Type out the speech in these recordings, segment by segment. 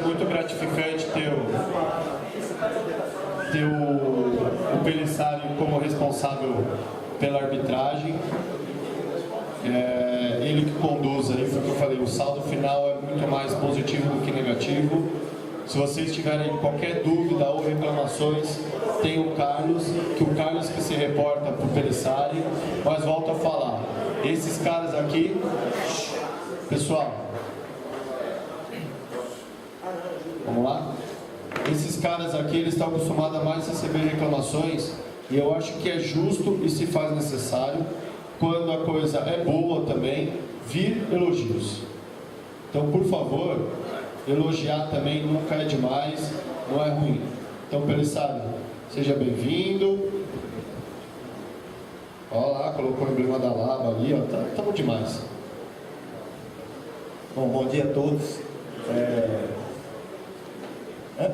muito gratificante ter o Pelissari como responsável pela arbitragem. Ele que conduz aí, foi o que eu falei, o saldo final é muito mais positivo do que negativo. Se vocês tiverem qualquer dúvida ou reclamações, tem o Carlos que se reporta para o Pelissari, mas volto a falar, esses caras aqui, pessoal, vamos lá? Esses caras aqui, eles estão acostumados a mais receber reclamações, e eu acho que é justo e se faz necessário, quando a coisa é boa também, vir elogios. Então, por favor, elogiar também nunca é demais, não é ruim. Então, Pelissari, seja bem-vindo. Olha lá, colocou o emblema da Lava ali, ó, tá bom demais. Bom dia a todos.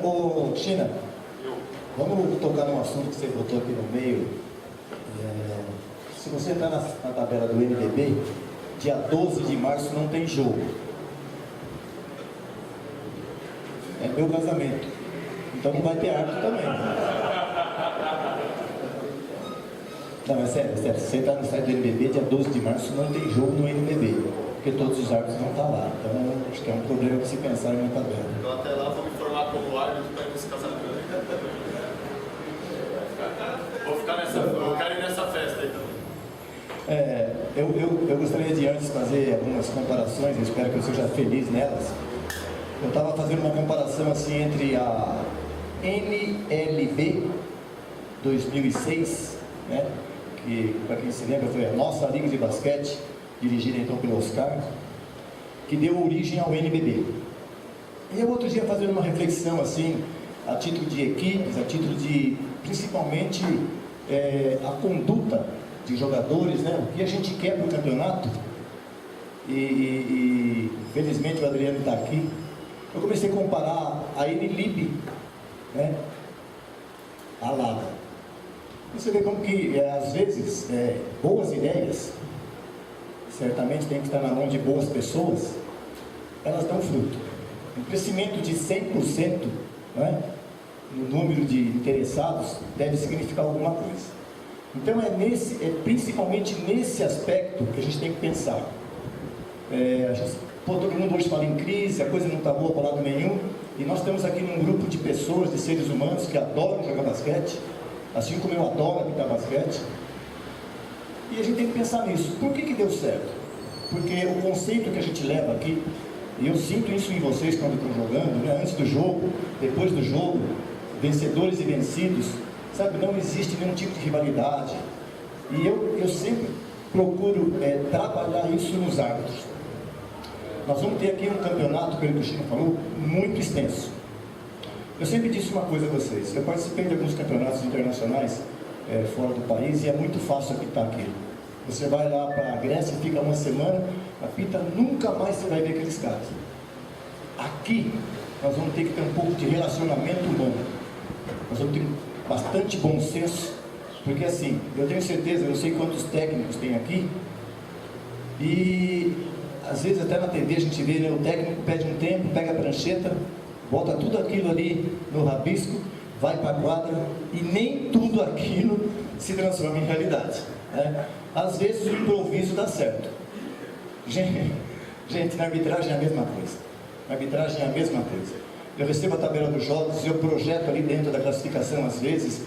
Ô, China, vamos tocar num assunto que você botou aqui no meio. Se você entrar na tabela do NBB, dia 12 de março não tem jogo. É meu casamento. Então não vai ter árbitro também. Não, é sério. Se você entrar no site do NBB, dia 12 de março não tem jogo no NBB. Porque todos os árbitros vão estar lá. Então acho que é um problema para se pensar em uma tabela. Então até lá vou me formar como árbitro para ir nesse casamento. Eu quero ir nessa festa aí também. Eu gostaria de antes fazer algumas comparações, eu espero que eu seja feliz nelas. Eu estava fazendo uma comparação assim entre a NLB 2006, né, que para quem se lembra foi a nossa Liga de Basquete, dirigida então pelo Oscar, que deu origem ao NBB. E eu outro dia fazendo uma reflexão assim, a título de equipes, a título de principalmente a conduta de jogadores, né, o que a gente quer para o campeonato, e felizmente o Adriano está aqui. Eu comecei a comparar a NLIB, né, a Lava. Você vê como que, às vezes, boas ideias, certamente tem que estar na mão de boas pessoas, elas dão fruto. Um crescimento de 100%, né, no número de interessados, deve significar alguma coisa. Então, principalmente nesse aspecto que a gente tem que pensar. Todo mundo hoje fala em crise, a coisa não está boa para lado nenhum, e nós estamos aqui num grupo de pessoas, de seres humanos que adoram jogar basquete, assim como eu adoro apitar basquete, e a gente tem que pensar nisso. Por que deu certo? Porque o conceito que a gente leva aqui, e eu sinto isso em vocês quando estão jogando, né? Antes do jogo, depois do jogo, vencedores e vencidos, sabe, não existe nenhum tipo de rivalidade, e eu sempre procuro trabalhar isso nos árbitros. Nós vamos ter aqui um campeonato, pelo que o Chico falou, muito extenso. Eu sempre disse uma coisa a vocês, eu participei de alguns campeonatos internacionais fora do país, e é muito fácil apitar aquilo. Você vai lá para a Grécia, fica uma semana, apita, nunca mais você vai ver aqueles caras. Aqui, nós vamos ter que ter um pouco de relacionamento humano. Nós vamos ter bastante bom senso, porque assim, eu tenho certeza, eu não sei quantos técnicos tem aqui, e às vezes até na TV a gente vê, né, o técnico pede um tempo, pega a prancheta, bota tudo aquilo ali no rabisco, vai para a quadra, e nem tudo aquilo se transforma em realidade, né? Às vezes o improviso dá certo. Gente, na arbitragem é a mesma coisa. Na arbitragem é a mesma coisa. Eu recebo a tabela dos jogos e eu projeto ali dentro da classificação, às vezes,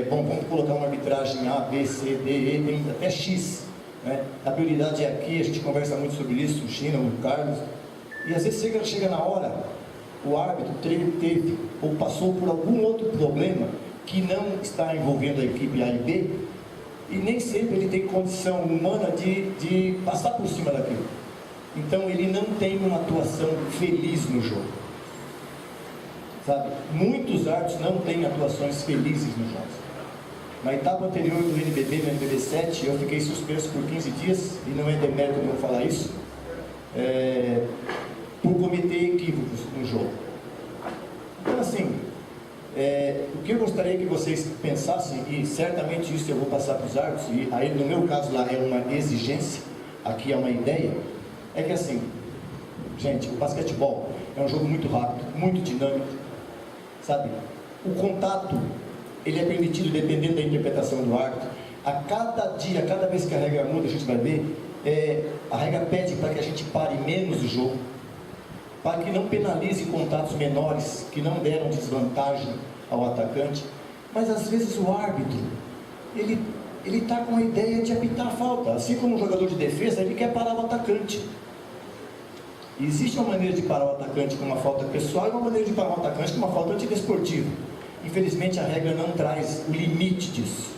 vamos colocar uma arbitragem A, B, C, D, E, tem até X, né? A prioridade é aqui, a gente conversa muito sobre isso, o China, o Carlos, e às vezes chega na hora, o árbitro teve ou passou por algum outro problema que não está envolvendo a equipe A e B, e nem sempre ele tem condição humana de passar por cima daquilo. Então ele não tem uma atuação feliz no jogo, sabe? Muitos árbitros não têm atuações felizes nos jogos. Na etapa anterior do NBB, no NBB 7, eu fiquei suspenso por 15 dias, e não é demérito eu falar isso, por cometer equívocos no jogo. Então assim, o que eu gostaria que vocês pensassem, e certamente isso eu vou passar para os árbitros, e aí no meu caso lá é uma exigência, aqui é uma ideia, é que assim, Gente, o basquetebol é um jogo muito rápido, muito dinâmico, sabe? O contato, ele é permitido dependendo da interpretação do árbitro. A cada dia, cada vez que a regra muda, a gente vai ver, a regra pede para que a gente pare menos o jogo, para que não penalize contatos menores, que não deram desvantagem ao atacante. Mas às vezes o árbitro, ele está com a ideia de apitar a falta. Assim como o jogador de defesa, ele quer parar o atacante. E existe uma maneira de parar o atacante com uma falta pessoal e uma maneira de parar o atacante com uma falta antidesportiva. Infelizmente a regra não traz o limite disso.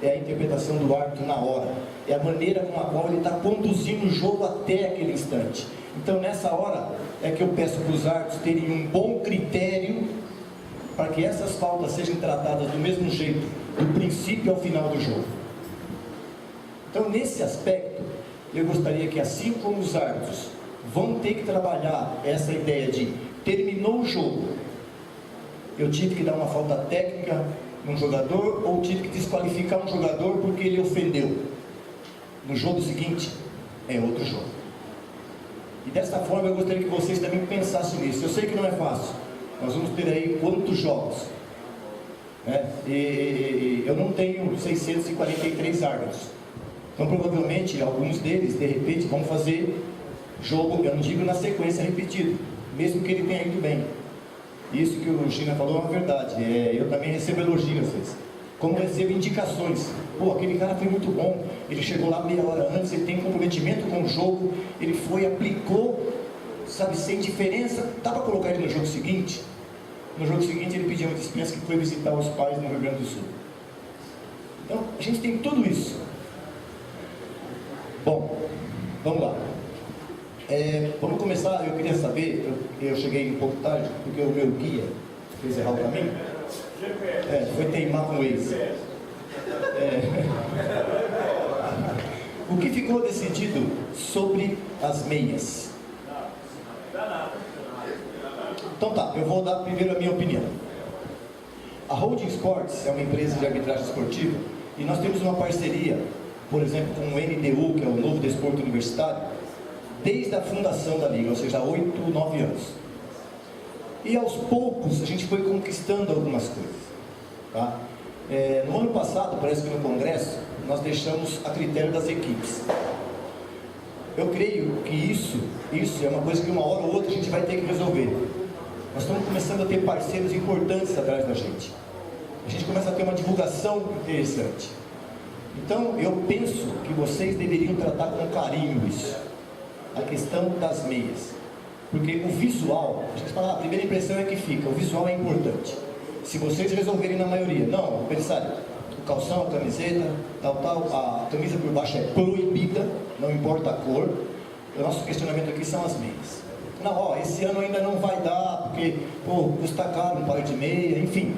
É a interpretação do árbitro na hora. É a maneira com a qual ele está conduzindo o jogo até aquele instante. Então nessa hora é que eu peço para os árbitros terem um bom critério para que essas faltas sejam tratadas do mesmo jeito, do princípio ao final do jogo. Então nesse aspecto, eu gostaria que assim como os árbitros vão ter que trabalhar essa ideia de terminou o jogo, eu tive que dar uma falta técnica num jogador ou tive que desqualificar um jogador porque ele ofendeu. No jogo seguinte, é outro jogo. E dessa forma eu gostaria que vocês também pensassem nisso. Eu sei que não é fácil. Nós vamos ter aí quantos jogos? E eu não tenho 643 árbitros. Então provavelmente alguns deles, de repente, vão fazer jogo, eu não digo na sequência repetido, mesmo que ele tenha ido bem. Isso que o China falou é uma verdade. Eu também recebo elogios às vezes. Como recebo indicações. Pô, aquele cara foi muito bom. Ele chegou lá meia hora antes, ele tem comprometimento com o jogo, ele foi, aplicou, sabe, sem diferença. Dá para colocar ele no jogo seguinte? No jogo seguinte ele pediu uma dispensa que foi visitar os pais no Rio Grande do Sul. Então, a gente tem tudo isso. Bom, vamos lá. Vamos começar. Eu queria saber, eu cheguei um pouco tarde, porque o meu guia fez errar o caminho. Foi teimar com o Waze. O que ficou decidido sobre as meias? Então tá, eu vou dar primeiro a minha opinião. A Holding Sports é uma empresa de arbitragem esportiva e nós temos uma parceria, por exemplo, com o NDU, que é o Novo Desporto Universitário, desde a fundação da Liga, ou seja, há 8, 9 anos. E aos poucos a gente foi conquistando algumas coisas. Tá? No ano passado, parece que no Congresso, nós deixamos a critério das equipes. Eu creio que isso é uma coisa que uma hora ou outra a gente vai ter que resolver. Nós estamos começando a ter parceiros importantes atrás da gente. A gente começa a ter uma divulgação interessante. Então, eu penso que vocês deveriam tratar com carinho isso. A questão das meias. Porque o visual, a gente fala, a primeira impressão é que fica, o visual é importante. Se vocês resolverem na maioria, não, pensar, o calção, a camiseta, tal, a camisa por baixo é proibida, não importa a cor. O nosso questionamento aqui são as meias. Não, esse ano ainda não vai dar, porque, custa caro um par de meia, enfim.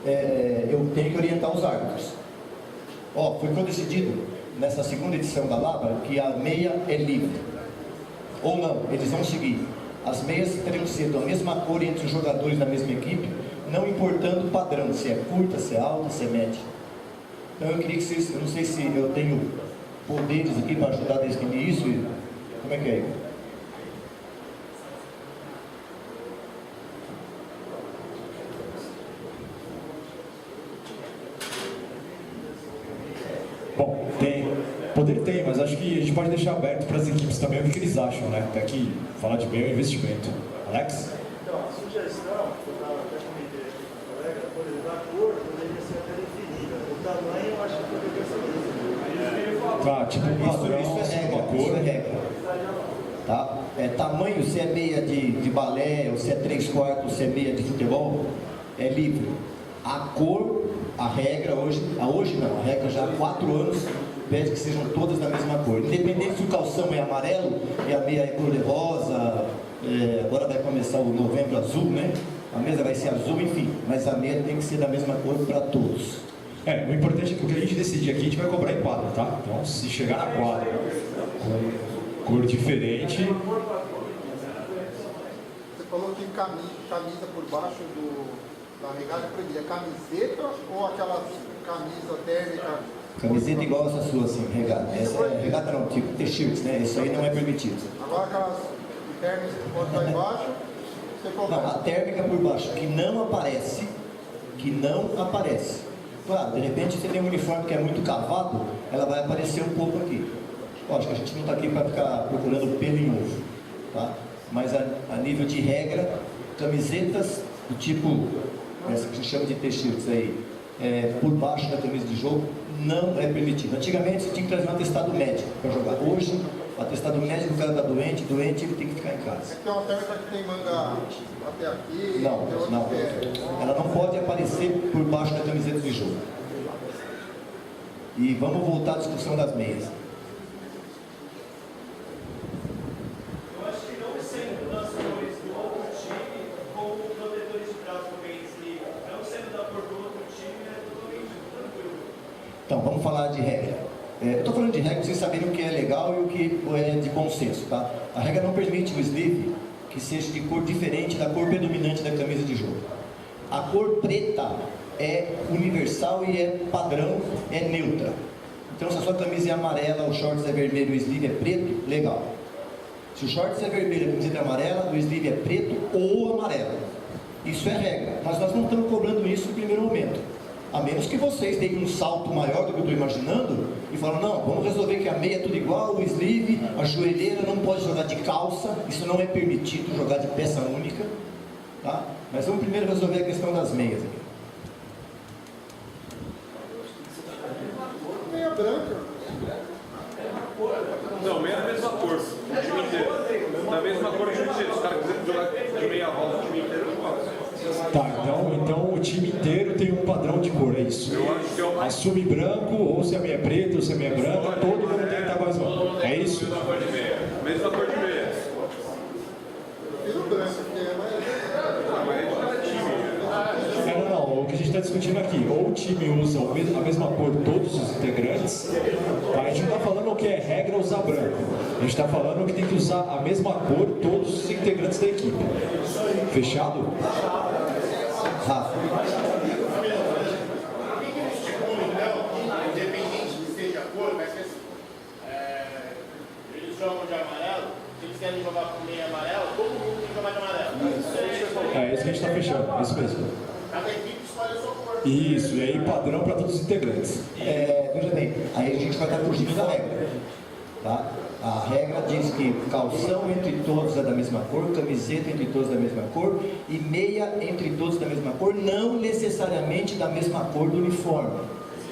Eu tenho que orientar os árbitros. Foi decidido nessa segunda edição da Labra que a meia é livre. Ou não, eles vão seguir. As meias terão que ser da mesma cor entre os jogadores da mesma equipe, não importando o padrão, se é curta, se é alta, se é média. Então eu queria que vocês, eu não sei se eu tenho poderes aqui para ajudar a definir isso, como é que é? Bom, poder tem, mas acho que a gente pode deixar aberto para as equipes também o que eles acham, né? Até que falar de bem é um investimento. Alex? Então, a sugestão, que eu estava até comentei aqui com o colega, por exemplo, a cor poderia ser até definida. O tamanho eu acho que poderia ser definido. Tá, tipo, Isso é regra, cor. isso é regra. Tá? Tamanho, se é meia de balé, ou se é 3/4, ou se é meia de futebol, é livre. A cor, a regra hoje não, a regra já há 4 anos pede que sejam todas da mesma cor. Independente se o calção é amarelo e a meia é cor de rosa, agora vai começar o novembro azul, né? A mesa vai ser azul, enfim, mas a meia tem que ser da mesma cor para todos. O importante é que o que a gente decidir aqui, a gente vai cobrar em quadra, tá? Então, se chegar na quadra com cor diferente... Você falou que camisa por baixo da regata é proibida. É camiseta ou aquela camisa térmica? Camiseta igual essa sua, assim, regata. Essa é regata não, tipo t-shirts, né? Isso aí não é permitido. Agora aquelas térmica pode estar embaixo, você Não, a coloca. térmica por baixo, que não aparece. Claro, de repente você tem um uniforme que é muito cavado, ela vai aparecer um pouco aqui. Lógico, a gente não está aqui para ficar procurando pelo em ovo, tá? Mas a nível de regra, camisetas do tipo, essa que a gente chama de t-shirts aí, por baixo da camisa de jogo, não é permitido. Antigamente você tinha que trazer um atestado médico para jogar. Hoje, o atestado médico, o cara está doente ele tem que ficar em casa. É que tem uma térmica que tem manga até aqui, Não, tem outra não. que é. Ela não pode aparecer por baixo da camiseta de jogo. E vamos voltar à discussão das meias. Eu acho que não sendo das cores do outro time, como protetores de braço também, não sendo da cor do outro time, é totalmente tranquilo. Então, vamos falar de regra. Eu estou falando de regra para vocês saberem o que é legal e o que é de bom senso, tá? A regra não permite o sleeve que seja de cor diferente da cor predominante da camisa de jogo. A cor preta é universal e é padrão, é neutra. Então, se a sua camisa é amarela, o shorts é vermelho, o sleeve é preto, legal. Se o shorts é vermelho, a camiseta é amarela, o sleeve é preto ou amarelo. Isso é regra, mas nós não estamos cobrando isso no primeiro momento. A menos que vocês deem um salto maior do que eu estou imaginando e falam, não, vamos resolver que a meia é tudo igual, o sleeve, a joelheira não pode jogar de calça, isso não é permitido, jogar de peça única, tá? Mas vamos primeiro resolver a questão das meias aqui. Meia branca. Não, meia da mesma cor. O time inteiro. Da mesma cor que o time inteiro. Os caras quiserem jogar de meia roda, o time inteiro joga. Tá, então o time inteiro tem um padrão de cor, é isso? Eu acho que é o mais. Assume branco, ou se a meia é preta, ou se a meia é branca, todo mundo tem que estar com a mesma. É isso? Mesma cor de meia. Mesma cor de meia. Prefiro branca, porque é mais. Ah, mas é de cada time. Não, o que a gente está discutindo aqui, ou o time usa a mesma cor todos os integrantes, tá? A gente não está falando o que é regra usar branco, a gente está falando que tem que usar a mesma cor todos os integrantes da equipe. Fechado? Rafa. Independente de seja a cor, mas eles jogam de amarelo, se eles querem jogar com meia amarela, todo mundo tem que jogar de amarelo. É isso que a gente está fechando, isso mesmo. Cada equipe escolhe a sua cor. Isso, e aí padrão para todos os integrantes. Veja bem, aí a gente vai estar fugindo da regra, tá? A regra diz que calção entre todos é da mesma cor, camiseta entre todos da mesma cor e meia entre todos da mesma cor, não necessariamente da mesma cor do uniforme.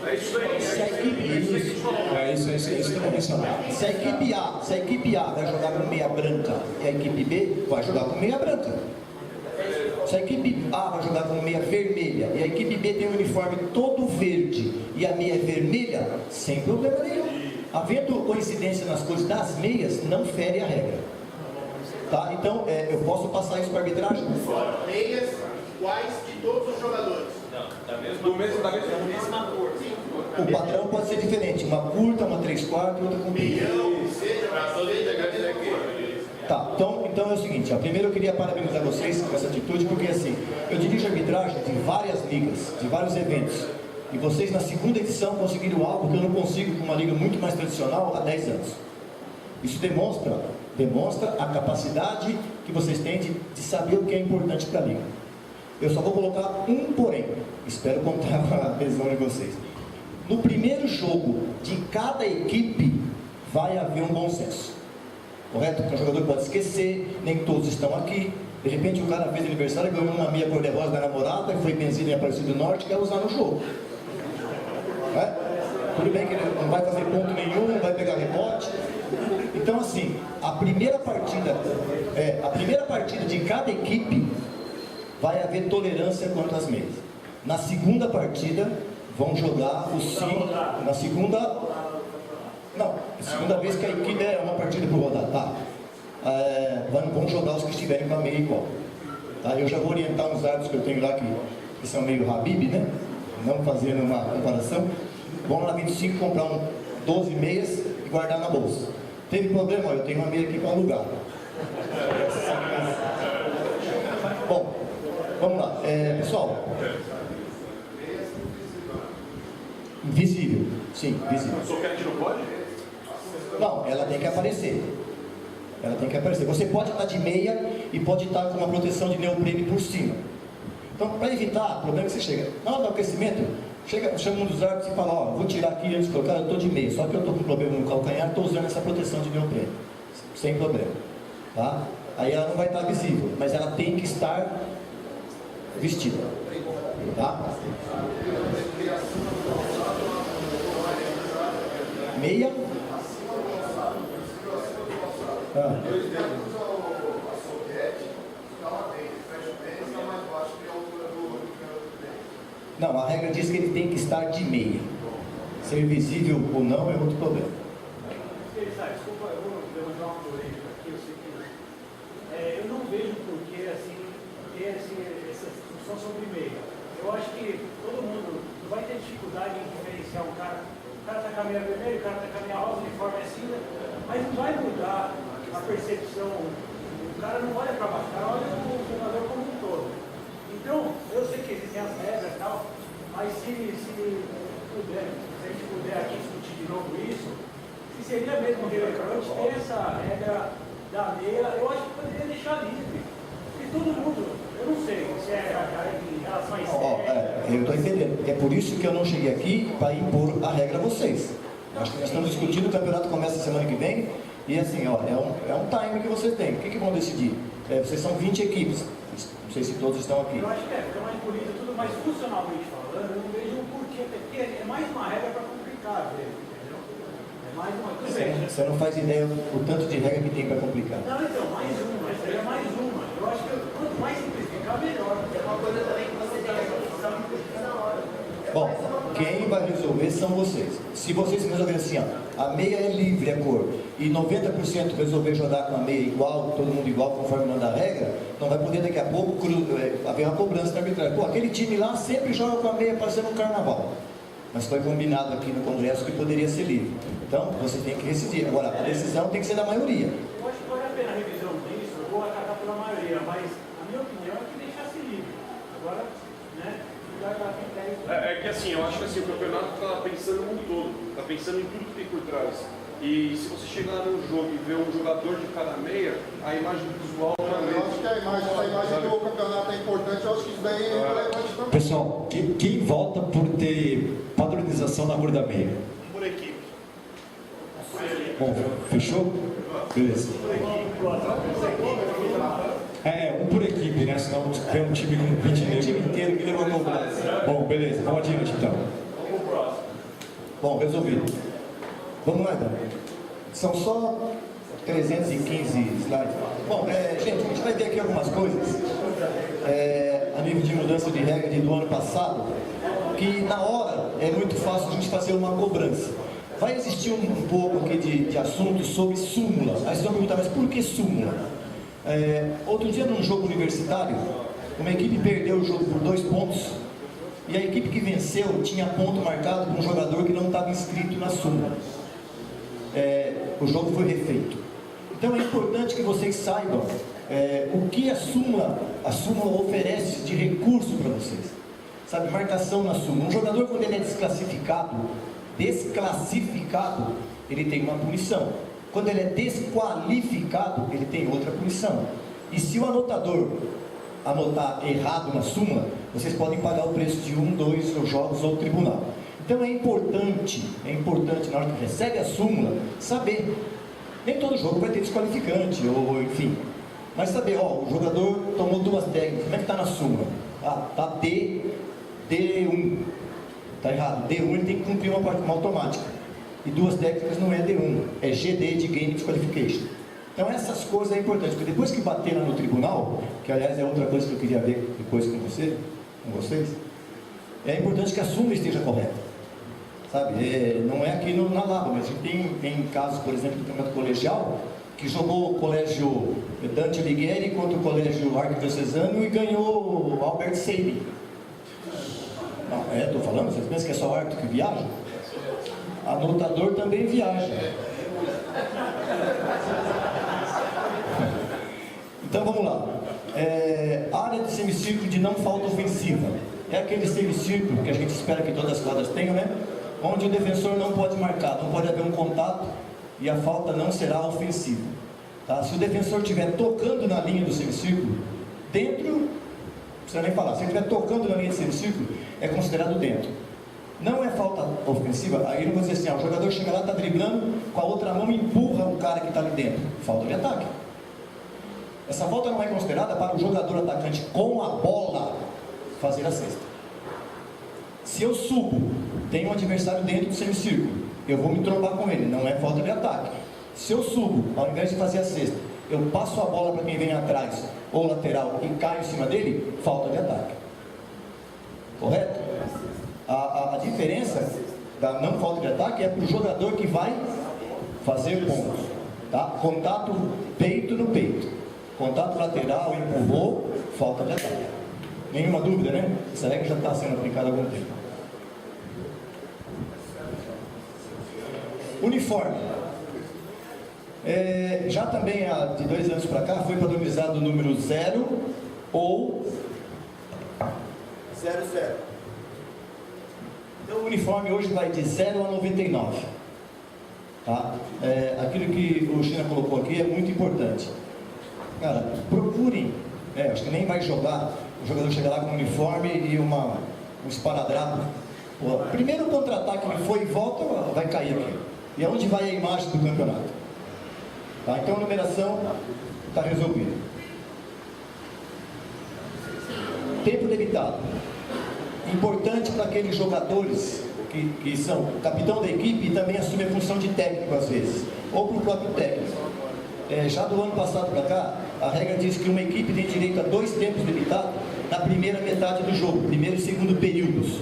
É isso aí. Se a equipe, que eu vou mencionar. se a equipe A vai jogar com meia branca e a equipe B vai jogar com meia branca. Se a equipe A vai jogar com meia vermelha e a equipe B tem um uniforme todo verde e a meia é vermelha, sem problema nenhum. Havendo coincidência nas cores das meias, não fere a regra. Tá? Então, eu posso passar isso para a arbitragem? Meias iguais de todos os jogadores. Da mesma cor. O padrão pode ser diferente, uma curta, uma 3/4 e outra comprida. Seja para todos os integrantes da equipe. Tá, então é o seguinte, ó, primeiro eu queria parabenizar vocês com essa atitude, porque assim, eu dirijo arbitragem de várias ligas, de vários eventos, e vocês na segunda edição conseguiram algo que eu não consigo com uma liga muito mais tradicional há 10 anos. Isso demonstra a capacidade que vocês têm de saber o que é importante para a liga. Eu só vou colocar um porém, espero contar com a adesão de vocês. No primeiro jogo de cada equipe vai haver um bom senso. Correto? Porque o jogador pode esquecer, nem todos estão aqui. De repente o cara fez aniversário, ganhou uma meia cor-de-rosa da namorada, e foi benzina em Aparecido do Norte, quer usar no jogo. Tudo bem que ele não vai fazer ponto nenhum, não vai pegar rebote. Então assim, a primeira partida de cada equipe vai haver tolerância quanto às meias. Na segunda partida vão jogar o sim. Na segunda vez que a equipe é uma partida por rodada, tá? Vão jogar os que estiverem com a meia igual. Tá? Eu já vou orientar uns árbitros que eu tenho lá que são meio Habib, né? Não fazendo uma comparação. Vão lá 25 comprar 12 meias e guardar na bolsa. Teve problema? Eu tenho uma meia aqui para alugar. Bom, vamos lá. Pessoal. Visível. Sim, visível. Só que a gente não pode? Não, ela tem que aparecer. Ela tem que aparecer. Você pode estar de meia e pode estar com uma proteção de neoprene por cima. Então, para evitar, o problema é que você chega, na hora do aquecimento, chama um dos árbitros e fala, ó, vou tirar aqui antes de colocar, eu estou de meia, só que eu estou com problema no calcanhar, estou usando essa proteção de neoprene, sem problema, tá? Aí ela não vai estar visível, mas ela tem que estar vestida, tá? Meia. Não, a regra diz que ele tem que estar de meia. Ser visível ou não é outro problema. Desculpa, eu vou levantar uma polêmica aqui, eu sei que eu não vejo porquê assim, ter essa discussão sobre meia. Eu acho que todo mundo vai ter dificuldade em diferenciar um cara. O cara está com a meia vermelha, o cara está com a meia rosa, o uniforme é cinza, mas não vai mudar a percepção. O cara não olha para baixo, o cara olha para o jogador como um todo. Então, eu sei que existem as regras e tal, mas se a gente puder aqui discutir de novo isso, se seria mesmo relevante ter essa regra da meia, eu acho que poderia deixar livre. Porque todo mundo, eu não sei se é em relação a isso. Eu estou entendendo. É por isso que eu não cheguei aqui para impor a regra a vocês. Acho que nós estamos discutindo, o campeonato começa semana que vem, e assim, ó, é um time que vocês têm. O que vão decidir? Vocês são 20 equipes. Não sei se todos estão aqui. Eu acho que fica mais bonito, tudo mais funcionalmente falando, eu não vejo o porquê, porque é mais uma regra para complicar, entendeu? É mais uma coisa. Você não faz ideia do tanto de regra que tem para complicar. Não, então, mais uma, essa é mais uma. Eu acho que quanto mais simplificar, melhor. Porque é uma coisa também que você tem essa função na hora. Bom, quem vai resolver são vocês. Se vocês resolverem assim, ó, a meia é livre, é cor, e 90% resolver jogar com a meia igual, todo mundo igual, conforme manda a regra, então vai poder daqui a pouco haver uma cobrança da arbitragem. Pô, aquele time lá sempre joga com a meia parecendo um carnaval. Mas foi combinado aqui no Congresso que poderia ser livre. Então, você tem que decidir. Agora, a decisão tem que ser da maioria. Eu acho que vale a pena a revisão disso, eu vou acatar pela maioria, mas a minha opinião é que deixasse livre. Agora, né? É que assim, eu acho que assim, o campeonato está pensando no todo, está pensando em tudo que tem por trás. E se você chegar num jogo e ver um jogador de cada meia, a imagem visual também. Eu acho que a imagem do campeonato é importante, eu acho que isso daí é relevante também. Pessoal, quem vota por ter padronização na cor da meia? Por equipe. Bom, fechou? Beleza. Um por equipe, né? Senão tem um time com 20 O time inteiro que levantou o braço. Bom, beleza. Vamos adiante então. Bom, resolvido. Vamos lá então. São só 315 slides. Bom, gente, a gente vai ver aqui algumas coisas a nível de mudança de regra do ano passado, que na hora é muito fácil a gente fazer uma cobrança. Vai existir um pouco aqui de assuntos sobre súmula. Aí vocês vão perguntar, mas por que súmula? Outro dia num jogo universitário, uma equipe perdeu o jogo por 2 pontos e a equipe que venceu tinha ponto marcado por um jogador que não estava inscrito na súmula. O jogo foi refeito. Então é importante que vocês saibam o que a súmula oferece de recurso para vocês. Sabe, marcação na súmula. Um jogador, quando ele é desclassificado, ele tem uma punição. Quando ele é desqualificado, ele tem outra punição. E se o anotador anotar errado na súmula, vocês podem pagar o preço de 1, 2 jogos ou tribunal. Então é importante, na hora que recebe a súmula, saber. Nem todo jogo vai ter desqualificante, ou enfim. Mas saber, o jogador tomou 2 técnicas, como é que está na súmula? Está D1. Está errado, D1 ele tem que cumprir uma automática. E 2 técnicas não é D1, é GD de Game Disqualification. Então essas coisas é importante, porque depois que bater lá no tribunal, que aliás é outra coisa que eu queria ver depois com vocês, é importante que a súmula esteja correta. Sabe, não é aqui na Laba, mas a gente tem casos, por exemplo, do campeonato colegial, que jogou o colégio Dante Alighieri contra o colégio Arquidiocesano e ganhou o Albert Sabin. Estou falando, vocês pensam que é só o árbitro que viaja? Anotador também viaja. Então vamos lá. Área de semicírculo de não falta ofensiva. É aquele semicírculo que a gente espera que todas as quadras tenham, né? Onde o defensor não pode marcar, não pode haver um contato e a falta não será ofensiva. Tá? Se o defensor estiver tocando na linha do semicírculo, dentro, não precisa nem falar, se ele estiver tocando na linha do semicírculo, é considerado dentro. Não é falta ofensiva, aí não vou dizer assim, o jogador chega lá, está driblando, com a outra mão empurra o cara que está ali dentro. Falta de ataque. Essa falta não é considerada para o jogador atacante com a bola fazer a cesta. Se eu subo, tem um adversário dentro do semicírculo, eu vou me trombar com ele, não é falta de ataque. Se eu subo, ao invés de fazer a cesta, eu passo a bola para quem vem atrás ou lateral e caio em cima dele, falta de ataque. Correto? A diferença da não falta de ataque é para o jogador que vai fazer pontos. Tá? Contato peito no peito. Contato lateral, empurrou, falta de ataque. Nenhuma dúvida, né? Essa regra já está sendo aplicada há algum tempo. Uniforme. Já também de 2 anos para cá foi padronizado o número 0 ou 00. Então o uniforme hoje vai de 0 a 99. Tá? Aquilo que o China colocou aqui é muito importante. Cara, procurem, acho que nem vai jogar, o jogador chega lá com um uniforme e um esparadrapo. Primeiro contra-ataque que foi e volta, vai cair aqui. E aonde vai a imagem do campeonato? Tá? Então a numeração está resolvida. Tempo debitado. Importante para aqueles jogadores que são o capitão da equipe e também assume a função de técnico às vezes, ou para o próprio técnico. Já do ano passado para cá, a regra diz que uma equipe tem direito a 2 tempos debitados na primeira metade do jogo, primeiro e segundo períodos,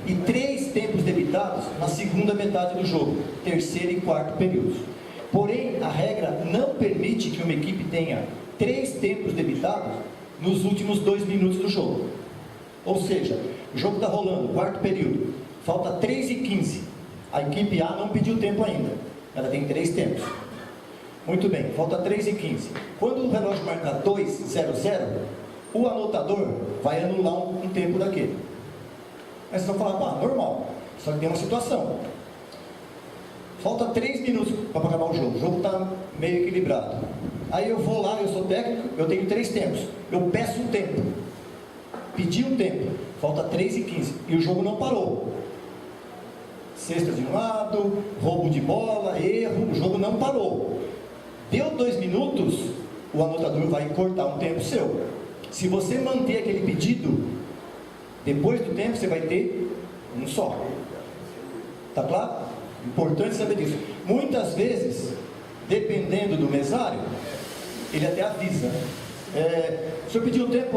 e 3 tempos debitados na segunda metade do jogo, terceiro e quarto períodos. Porém, a regra não permite que uma equipe tenha 3 tempos debitados nos últimos 2 minutos do jogo. Ou seja, o jogo está rolando, quarto período, falta 3:15. A equipe A não pediu tempo ainda, ela tem 3 tempos. Muito bem, falta 3:15. Quando o relógio marcar 2:00, o anotador vai anular um tempo daquele. Mas vocês vão falar, normal, só que tem uma situação. Falta 3 minutos para acabar o jogo está meio equilibrado. Aí eu vou lá, eu sou técnico, eu tenho 3 tempos, eu peço um tempo, pedi um tempo, falta 3:15 e o jogo não parou. Cesta de um lado, roubo de bola, erro, o jogo não parou. Deu 2 minutos, o anotador vai cortar um tempo seu. Se você manter aquele pedido, depois do tempo você vai ter um só. Tá claro? Importante saber disso. Muitas vezes, dependendo do mesário, ele até avisa. Se eu pedir um tempo,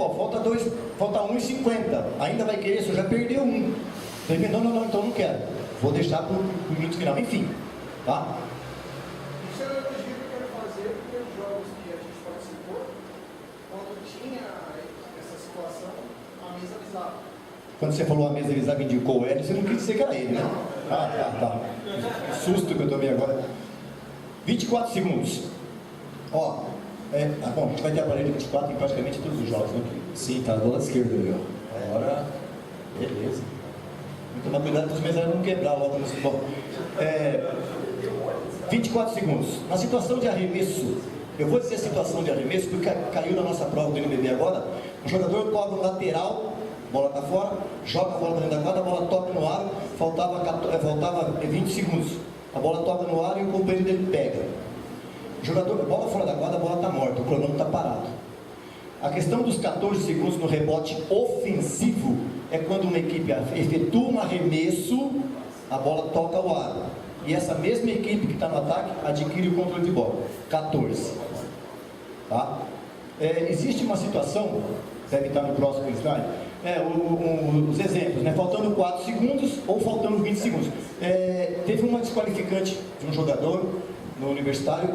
falta 1:50, ainda vai querer, se eu já perdeu 1. Não, então não quero. Vou deixar para o minuto final. Enfim, tá? Isso é um elogio que eu quero fazer, porque os jogos que a gente participou, quando tinha essa situação, a mesa avisava. Quando você falou a mesa avisava, indicou o Hélio, você não quis dizer que era ele, né? Tá. Susto que eu tomei agora. 24 segundos. Bom, a gente vai ter aparelho de 24 em praticamente todos os jogos, né? Sim, tá do lado esquerdo ali, ó. Agora, beleza. Vou tomar cuidado para os mesários não quebrar logo no futebol. 24 segundos. Na situação de arremesso, eu vou dizer situação de arremesso porque caiu na nossa prova do NBB agora. O jogador cobra o lateral, bola está fora, joga a bola para dentro da quadra, a bola toca no ar, faltava 20 segundos. A bola toca no ar e o companheiro dele pega. O jogador, bola fora da quadra, a bola está morta, o cronômetro está parado. A questão dos 14 segundos no rebote ofensivo é quando uma equipe efetua um arremesso, a bola toca o ar. E essa mesma equipe que está no ataque adquire o controle de bola. 14. Tá? Existe uma situação, deve estar no próximo slide, os exemplos, né? Faltando 4 segundos ou faltando 20 segundos. Teve uma desqualificante de um jogador no Universitário,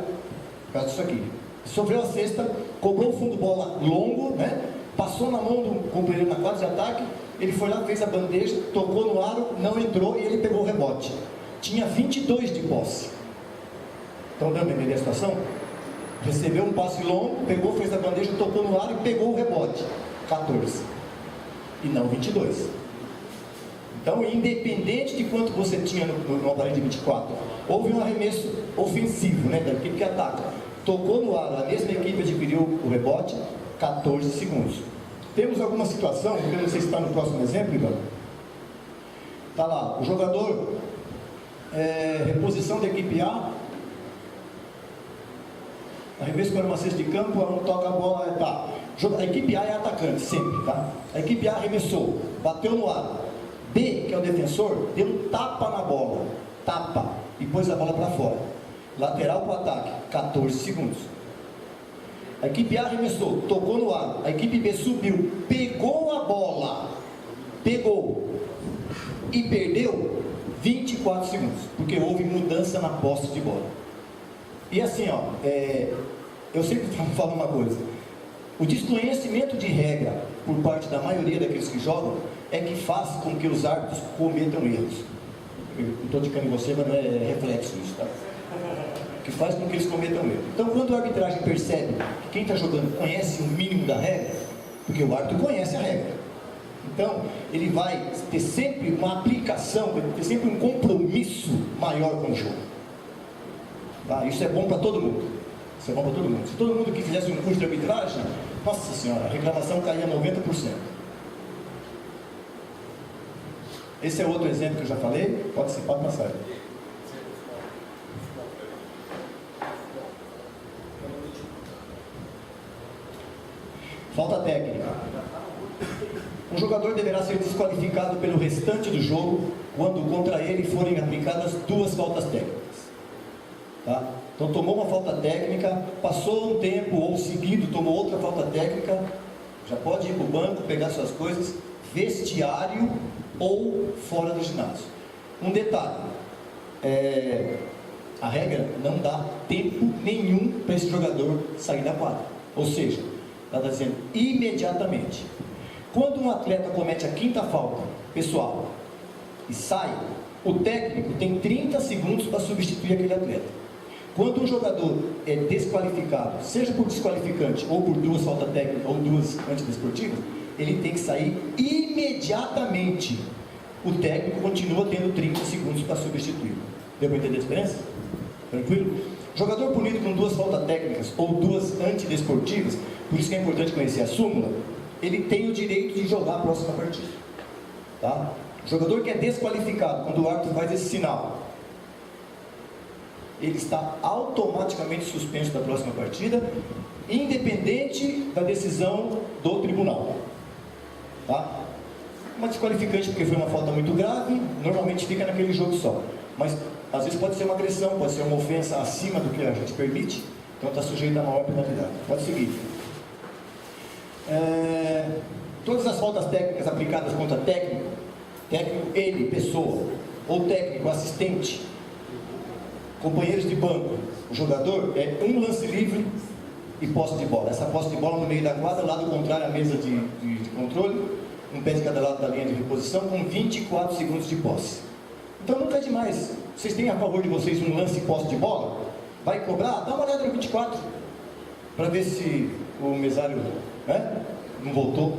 por causa disso aqui. Sofreu a cesta, cobrou o fundo bola longo, né? Passou na mão do companheiro na quadra de ataque, ele foi lá, fez a bandeja, tocou no aro, não entrou e ele pegou o rebote. Tinha 22 de posse. Estão dando a entender a situação? Recebeu um passe longo, pegou, fez a bandeja, tocou no aro e pegou o rebote. 14. E não 22. Então, independente de quanto você tinha no aparelho de 24, houve um arremesso ofensivo, né, da equipe que ataca. tocou no ar, a mesma equipe adquiriu o rebote, 14 segundos. Temos alguma situação, eu não sei se está no próximo exemplo, Ivan. Está lá, o jogador, reposição da equipe A, arremesso para uma cesta de campo, não toca a bola, tá. A equipe A é atacante, sempre, tá? A equipe A arremessou, bateu no ar. B, que é o defensor, deu um tapa na bola, tapa, e pôs a bola para fora. Lateral para o ataque, 14 segundos. A equipe A arremessou, tocou no ar. A equipe B subiu, pegou a bola, pegou e perdeu 24 segundos, porque houve mudança na posse de bola. E assim, ó, eu sempre falo uma coisa: o desconhecimento de regra por parte da maioria daqueles que jogam é que faz com que os árbitros cometam erros. Eu estou indicando em você, mas não é reflexo isso, tá? Que faz com que eles cometam erros. Então, quando a arbitragem percebe que quem está jogando conhece o mínimo da regra, porque o árbitro conhece a regra, então ele vai ter sempre uma aplicação, vai ter sempre um compromisso maior com o jogo. Tá? Isso é bom para todo mundo. Isso é bom para todo mundo. Se todo mundo que fizesse um curso de arbitragem, nossa senhora, a reclamação caía 90%. Esse é outro exemplo que eu já falei. Pode passar. Falta técnica. Um jogador deverá ser desqualificado pelo restante do jogo quando contra ele forem aplicadas 2 faltas técnicas. Tá? Então tomou uma falta técnica, passou um tempo ou seguido tomou outra falta técnica, já pode ir para o banco, pegar suas coisas, vestiário ou fora do ginásio. Um detalhe, a regra não dá tempo nenhum para esse jogador sair da quadra, ou seja, ela está dizendo imediatamente. Quando um atleta comete a 5ª falta pessoal e sai, o técnico tem 30 segundos para substituir aquele atleta. Quando um jogador é desqualificado, seja por desqualificante ou por 2 faltas técnicas ou 2 antidesportivas, ele tem que sair imediatamente. O técnico continua tendo 30 segundos para substituir. Deu para entender a diferença? Tranquilo? Jogador punido com 2 faltas técnicas ou 2 antidesportivas, por isso que é importante conhecer a súmula, ele tem o direito de jogar a próxima partida. Tá? Jogador que é desqualificado, quando o árbitro faz esse sinal, ele está automaticamente suspenso da próxima partida, independente da decisão do tribunal. Tá? Uma desqualificante porque foi uma falta muito grave, normalmente fica naquele jogo só. Mas às vezes pode ser uma agressão, pode ser uma ofensa acima do que a gente permite, então está sujeito a maior penalidade. Pode seguir. Todas as faltas técnicas aplicadas contra técnico, ele, pessoa, ou técnico, assistente, companheiros de banco, o jogador, é um lance livre e posse de bola. Essa posse de bola no meio da quadra, lado contrário à mesa de controle, um pé de cada lado da linha de reposição, com 24 segundos de posse. Então nunca é demais. Vocês têm a favor de vocês um lance e posse de bola? Vai cobrar? Dá uma olhada no 24, para ver se o mesário não voltou.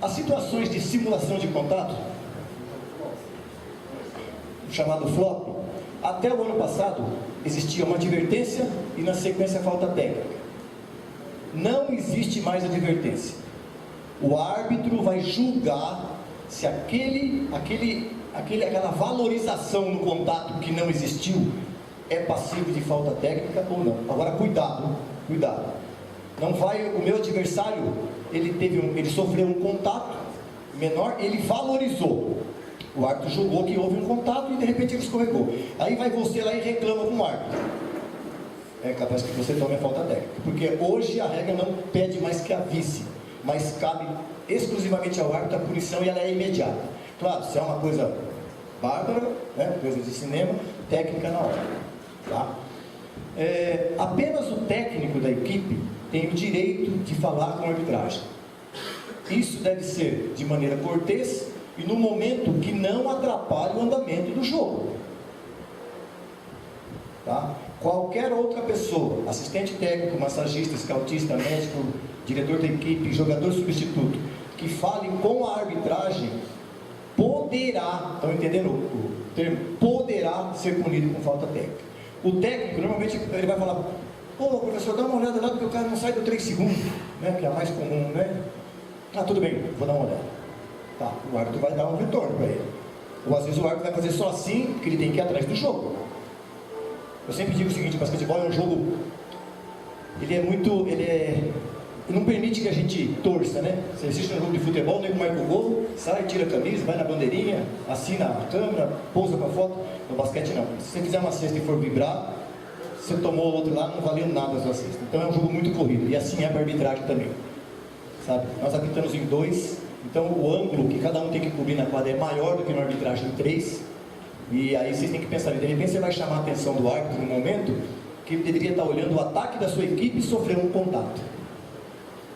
As situações de simulação de contato, chamado flop, até o ano passado existia uma advertência e na sequência falta técnica. Não existe mais advertência. O árbitro vai julgar se aquela valorização no contato que não existiu é passível de falta técnica ou não. Agora cuidado. Não vai, o meu adversário, ele sofreu um contato menor, ele valorizou. O árbitro julgou que houve um contato e de repente ele escorregou. Aí vai você lá e reclama com o árbitro. É capaz que você tome a falta técnica. Porque hoje a regra não pede mais que avise, mas cabe exclusivamente ao árbitro a punição e ela é imediata. Claro, se é uma coisa bárbara, coisa de cinema, técnica na hora. Tá? Apenas o técnico da equipe tem o direito de falar com a arbitragem. Isso deve ser de maneira cortês e no momento que não atrapalhe o andamento do jogo. Tá? Qualquer outra pessoa, assistente técnico, massagista, scoutista, médico, diretor da equipe, jogador substituto, que fale com a arbitragem, poderá, estão entendendo o termo? Poderá poderá ser punido com falta técnica. O técnico, normalmente, ele vai falar: pô, professor, dá uma olhada lá, porque o cara não sai do 3 segundos, né, que é a mais comum, né? Ah, tudo bem, vou dar uma olhada. Tá, o árbitro vai dar um retorno para ele. Ou às vezes o árbitro vai fazer só assim, porque ele tem que ir atrás do jogo. Eu sempre digo o seguinte: o basquetebol é um jogo, ele não permite que a gente torça, né? Você assiste um jogo de futebol, nem marca o gol, sai, tira a camisa, vai na bandeirinha, assina a câmera, pousa para foto. No basquete não. Se você fizer uma cesta e for vibrar, você tomou o outro lá, não valeu nada a sua cesta. Então é um jogo muito corrido, e assim é para a arbitragem também, sabe? Nós arbitramos em 2, então o ângulo que cada um tem que cobrir na quadra é maior do que na arbitragem em 3, e aí vocês têm que pensar, de repente você vai chamar a atenção do árbitro no momento que ele deveria estar olhando o ataque da sua equipe e sofreu um contato.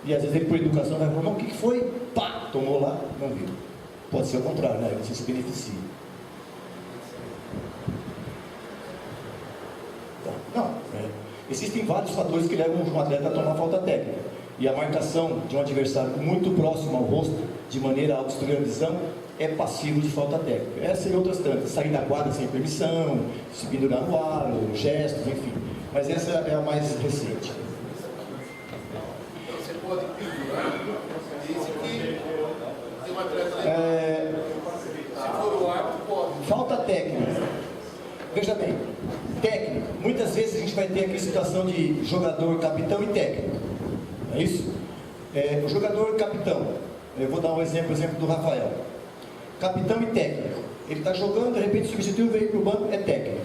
E às vezes ele, por educação, vai falar: não, o que foi? Pá, tomou lá, não viu. Pode ser o contrário, né? Você se beneficia. Não, existem vários fatores que levam um atleta a tomar falta técnica. E a marcação de um adversário muito próximo ao rosto, de maneira a obstruir a visão, é passivo de falta técnica. Essa e outras tantas: sair da quadra sem permissão, se pendurar no ar, gestos, enfim. Mas essa é a mais recente. Você pode pendurar, desde que tem um atleta se for o árbitro, pode. Falta técnica. Veja bem, técnica. Muitas vezes a gente vai ter aqui situação de jogador, capitão e técnico. Não é isso? O jogador capitão, eu vou dar um exemplo do Rafael. Capitão e técnico. Ele está jogando, de repente substitui, veio para o banco, é técnico.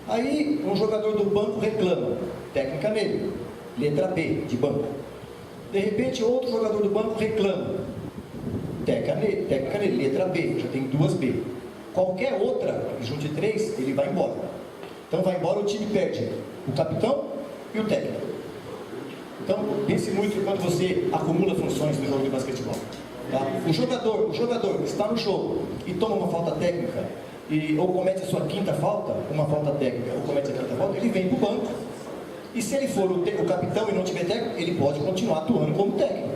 Aí um jogador do banco reclama, técnica nele, letra B, de banco. De repente outro jogador do banco reclama, técnica nele, letra B, já tem 2 B. Qualquer outra, junte 3, ele vai embora. Então vai embora, o time perde o capitão e o técnico. Então pense muito quando você acumula funções no jogo de basquetebol. Tá? O jogador está no jogo e toma uma falta técnica, ou comete a sua 5ª falta, uma falta técnica, ou comete a 5ª falta, ele vem para o banco. E se ele for o capitão e não tiver técnico, ele pode continuar atuando como técnico,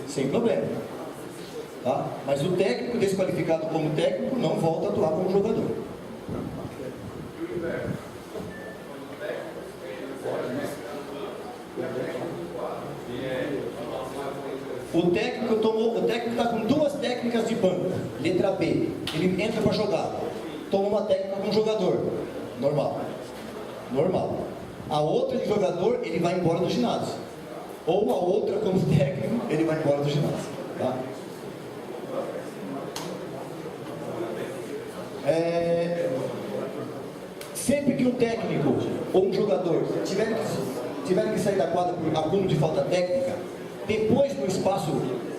sem problema. Tá? Mas o técnico desqualificado como técnico não volta a atuar como jogador. O técnico está com 2 técnicas de banco, letra B. Ele entra para jogar, toma uma técnica com jogador, normal. A outra de jogador, ele vai embora do ginásio. Ou a outra como técnico, ele vai embora do ginásio. Tá? Sempre que um técnico ou um jogador tiver que sair da quadra por acúmulo de falta técnica, depois no espaço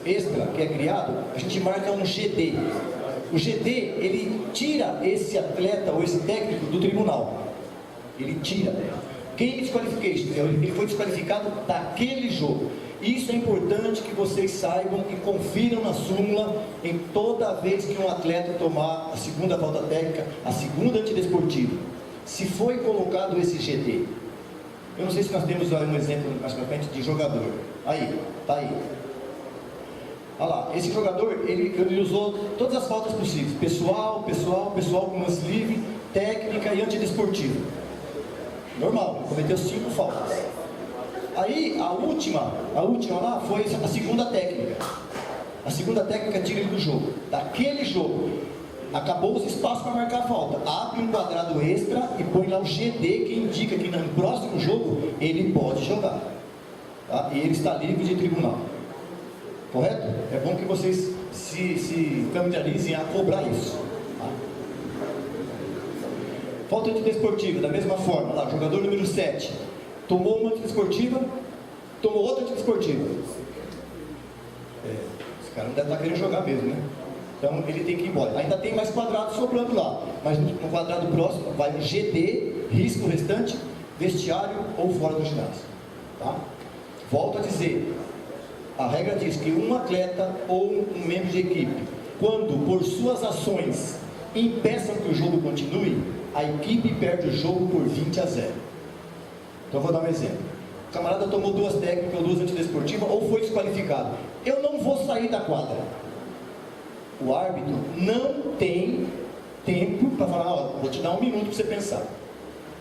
extra que é criado, a gente marca um GD. O GD, ele tira esse atleta ou esse técnico do tribunal. Ele tira. Game disqualification, ele foi desqualificado daquele jogo. Isso é importante que vocês saibam e confiram na súmula em toda vez que um atleta tomar a 2ª falta técnica, a 2ª antidesportiva. Se foi colocado esse GD. Eu não sei se nós temos um exemplo mais pra frente de jogador. Aí, tá aí. Olha lá, esse jogador, ele usou todas as faltas possíveis. Pessoal com lance livre, técnica e antidesportiva. Normal, ele cometeu 5 faltas. Aí, a última lá foi a 2ª técnica. A 2ª técnica tira ele do jogo. Daquele jogo, acabou os espaços para marcar a falta. Abre um quadrado extra e põe lá o GD, que indica que no próximo jogo ele pode jogar. Tá? E ele está livre de tribunal. Correto? É bom que vocês se familiarizem a cobrar isso. Tá? Falta antidesportiva, da mesma forma. Lá, jogador número 7. Tomou uma antidesportiva, tomou outra antidesportiva. Esse cara não deve estar querendo jogar mesmo, né? Então ele tem que ir embora. Ainda tem mais quadrados sobrando lá, mas no quadrado próximo vai o GD, risco restante, vestiário ou fora do ginásio. Tá? Volto a dizer, a regra diz que um atleta ou um membro de equipe, quando por suas ações impeçam que o jogo continue, a equipe perde o jogo por 20-0. Então vou dar um exemplo. O camarada tomou 2 técnicas ou 2 antidesportivas ou foi desqualificado. Eu não vou sair da quadra. O árbitro não tem tempo minuto para falar, ó, vou te dar 1 minuto para você pensar.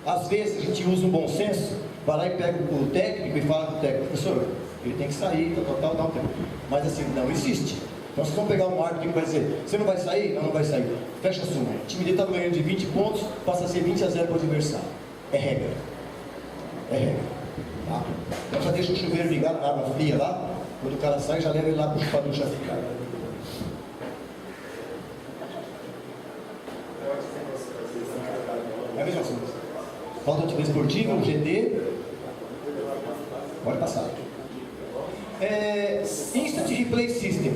Às vezes a gente usa um bom senso, vai lá e pega o técnico e fala com o técnico, professor, ele tem que sair, tal, dá um tempo. Mas assim, não existe. Então vocês vão pegar um árbitro que vai dizer, você não vai sair? Não, não vai sair. Fecha a suma. O time dele estava ganhando de 20 pontos, passa a ser 20-0 para o adversário. É regra. É regra. Tá? Então já deixa o chuveiro ligado na água fria lá, quando o cara sai, já leva ele lá para o ducha ficar. É a mesma coisa. Falta de esportiva, o GD. Pode passar. Instant Replay System.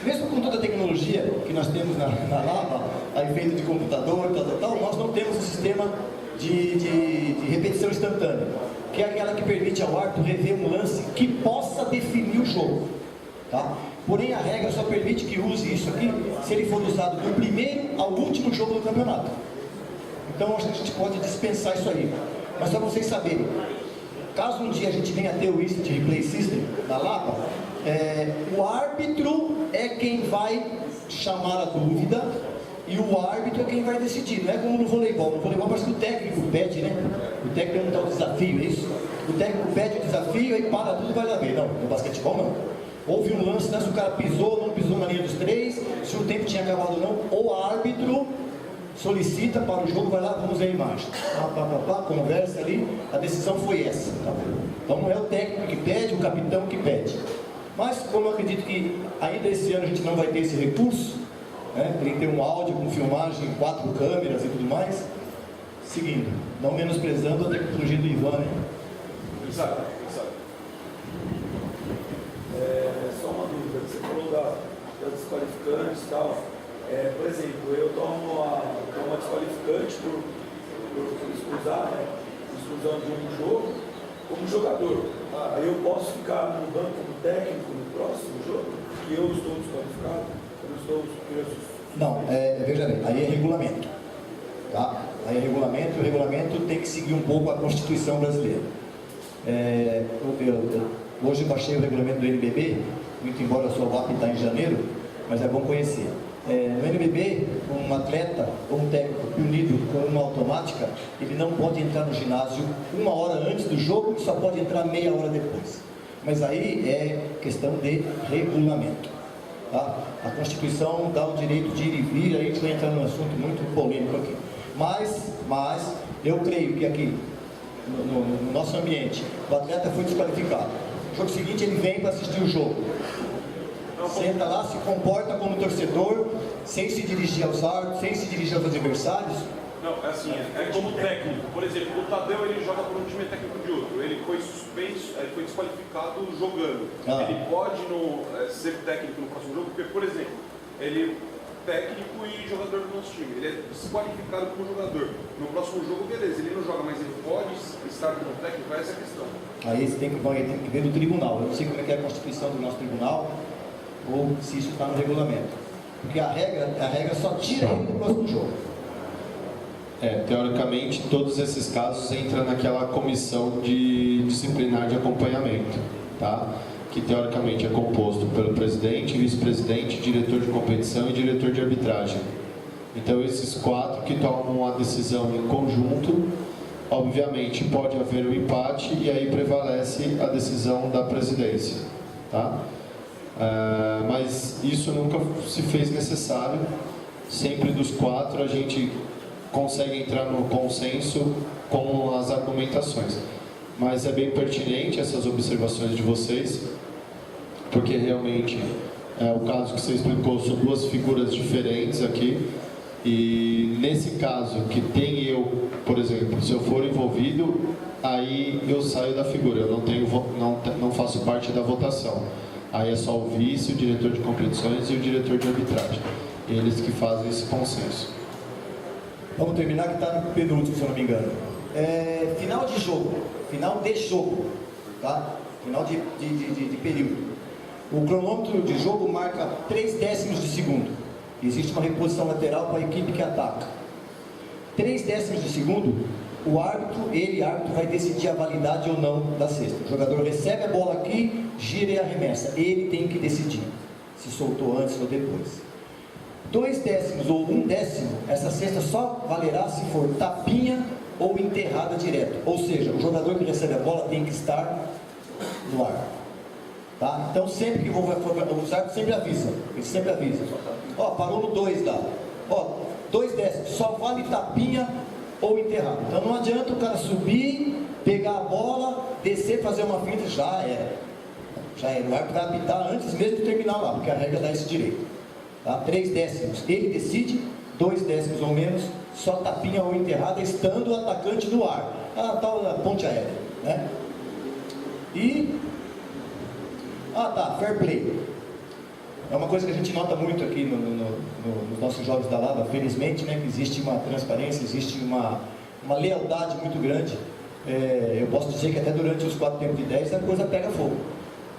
Mesmo com toda a tecnologia que nós temos na Lava, aí feito de computador, tal, nós não temos um sistema de repetição instantânea, que é aquela que permite ao árbitro rever um lance que possa definir o jogo. Tá? Porém, a regra só permite que use isso aqui se ele for usado do primeiro ao último jogo do campeonato. Então, a gente pode dispensar isso aí. Mas só para vocês saberem, caso um dia a gente venha a ter o Instant Replay System na Lapa, o árbitro é quem vai chamar a dúvida e o árbitro é quem vai decidir. Não é como no voleibol. No voleibol parece que o técnico pede, né? O técnico não dá o desafio, é isso? O técnico pede o desafio e para tudo e vai lá ver. Não, no basquetebol não. Houve um lance, né? Se o cara pisou, não pisou na linha dos 3, se o tempo tinha acabado ou não, o árbitro solicita para o jogo, vai lá, vamos ver a imagem. Conversa ali, a decisão foi essa. Tá? Então não é o técnico que pede, o capitão que pede. Mas como eu acredito que ainda esse ano a gente não vai ter esse recurso, né? Tem que ter um áudio com filmagem, 4 câmeras e tudo mais, seguindo, não menosprezando a tecnologia do Ivan, né? Exato. Só uma dúvida, você falou da desqualificantes e tal. Por exemplo, eu tomo uma desqualificante por exclusão de um jogo como jogador. Aí eu posso ficar no banco como técnico no próximo jogo e eu estou desqualificado? Eu estou preso? Não, veja bem, aí é regulamento. Tá? Aí é regulamento, e o regulamento tem que seguir um pouco a Constituição brasileira. Hoje eu baixei o regulamento do NBB, muito embora a sua VAP está em janeiro, mas é bom conhecer. No NBB, um atleta ou um técnico punido com uma automática, ele não pode entrar no ginásio 1 hora antes do jogo e só pode entrar meia hora depois. Mas aí é questão de regulamento. Tá? A Constituição dá o direito de ir e vir, aí a gente vai entrar num assunto muito polêmico aqui. Mas eu creio que aqui, no nosso ambiente, o atleta foi desqualificado. No jogo seguinte ele vem para assistir o jogo. Senta lá, se comporta como torcedor, sem se dirigir aos árbitros, sem se dirigir aos adversários. Não, é assim, é como técnico. Por exemplo, o Tadeu ele joga por um time técnico de outro. Ele foi suspenso, ele foi desqualificado jogando. Ele pode ser técnico no próximo jogo, porque, por exemplo, ele é técnico e jogador do nosso time. Ele é desqualificado como jogador. No próximo jogo, beleza, ele não joga, mas ele pode estar como técnico, essa é a questão. Aí você tem que ver do tribunal. Eu não sei como é que é a Constituição do nosso tribunal, ou se isso está no regulamento. Porque a regra só tira ele do próximo jogo. Teoricamente, todos esses casos entram naquela comissão de disciplinar de acompanhamento, tá? Que teoricamente é composto pelo presidente, vice-presidente, diretor de competição e diretor de arbitragem. Então, esses 4 que tomam a decisão em conjunto, obviamente pode haver um empate e aí prevalece a decisão da presidência, tá? Mas isso nunca se fez necessário. Sempre dos 4 a gente consegue entrar no consenso com as argumentações. Mas é bem pertinente essas observações de vocês, porque realmente o caso que você explicou são 2 figuras diferentes aqui. E nesse caso que tem eu, por exemplo, se eu for envolvido, aí eu saio da figura, eu não faço parte da votação. Aí é só o vice, o diretor de competições e o diretor de arbitragem. Eles que fazem esse consenso. Vamos terminar que está no penúltimo, se eu não me engano. Final de jogo, tá? Final de período. O cronômetro de jogo marca 3 décimos de segundo. Existe uma reposição lateral para a equipe que ataca. 3 décimos de segundo, o árbitro vai decidir a validade ou não da cesta. O jogador recebe a bola aqui, gira e arremessa. Ele tem que decidir se soltou antes ou depois. 2 décimos ou 1 décimo, essa cesta só valerá se for tapinha ou enterrada direto. Ou seja, o jogador que recebe a bola tem que estar no ar. Tá? Então sempre que os árbitros sempre avisam. Eles sempre avisam. Ó, parou no 2 lá. Ó, 2 décimos, só vale tapinha ou enterrada. Então não adianta o cara subir, pegar a bola, descer, fazer uma finta, já era. Já era. O árbitro vai apitar antes mesmo de terminar lá, porque a regra dá esse direito. Tá? 3 décimos, ele decide. 2 décimos ou menos, só tapinha ou enterrada, estando o atacante no ar. Tal ponte aérea, né? Fair play. É uma coisa que a gente nota muito aqui nos nossos jogos da Lava, felizmente, né? Que existe uma transparência, existe uma lealdade muito grande. Eu posso dizer que até durante os 4 tempos de 10 a coisa pega fogo,